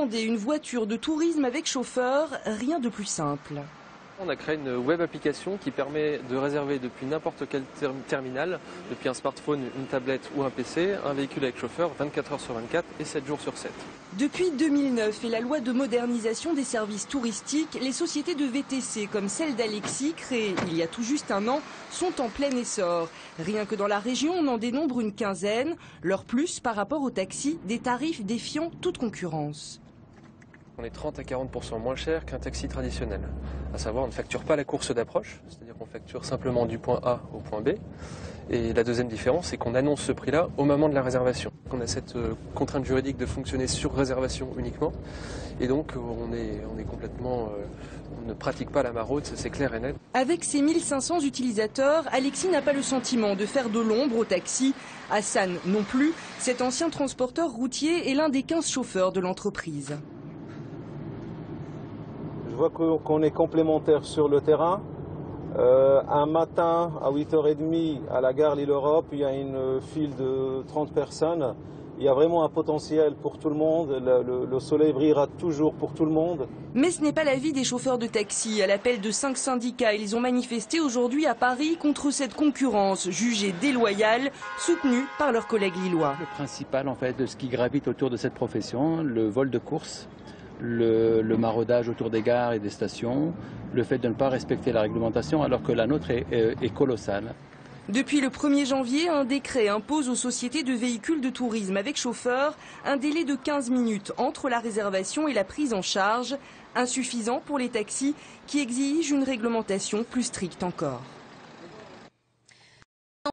commander une voiture de tourisme avec chauffeur, rien de plus simple. On a créé une web application qui permet de réserver depuis n'importe quel terminal, depuis un smartphone, une tablette ou un PC, un véhicule avec chauffeur 24 heures sur 24 et 7 jours sur 7. Depuis 2009 et la loi de modernisation des services touristiques, les sociétés de VTC comme celle d'Alexis, créée il y a tout juste un an, sont en plein essor. Rien que dans la région, on en dénombre une quinzaine. Leur plus par rapport aux taxis, des tarifs défiant toute concurrence. On est 30 à 40% moins cher qu'un taxi traditionnel. À savoir, on ne facture pas la course d'approche, c'est-à-dire qu'on facture simplement du point A au point B. Et la deuxième différence, c'est qu'on annonce ce prix-là au moment de la réservation. On a cette contrainte juridique de fonctionner sur réservation uniquement. Et donc, on est complètement... on ne pratique pas la maraude, c'est clair et net. Avec ses 1500 utilisateurs, Alexis n'a pas le sentiment de faire de l'ombre au taxi. Hassan non plus. Cet ancien transporteur routier est l'un des 15 chauffeurs de l'entreprise. Je vois qu'on est complémentaires sur le terrain. Un matin à 8h30 à la gare Lille-Europe, il y a une file de 30 personnes. Il y a vraiment un potentiel pour tout le monde. Le soleil brillera toujours pour tout le monde. Mais ce n'est pas l'avis des chauffeurs de taxi. À l'appel de 5 syndicats, ils ont manifesté aujourd'hui à Paris contre cette concurrence jugée déloyale, soutenue par leurs collègues lillois. Le principal en fait de ce qui gravite autour de cette profession, le vol de course, le maraudage autour des gares et des stations, le fait de ne pas respecter la réglementation alors que la nôtre est colossale. Depuis le 1er janvier, un décret impose aux sociétés de véhicules de tourisme avec chauffeur un délai de 15 minutes entre la réservation et la prise en charge, insuffisant pour les taxis qui exigent une réglementation plus stricte encore.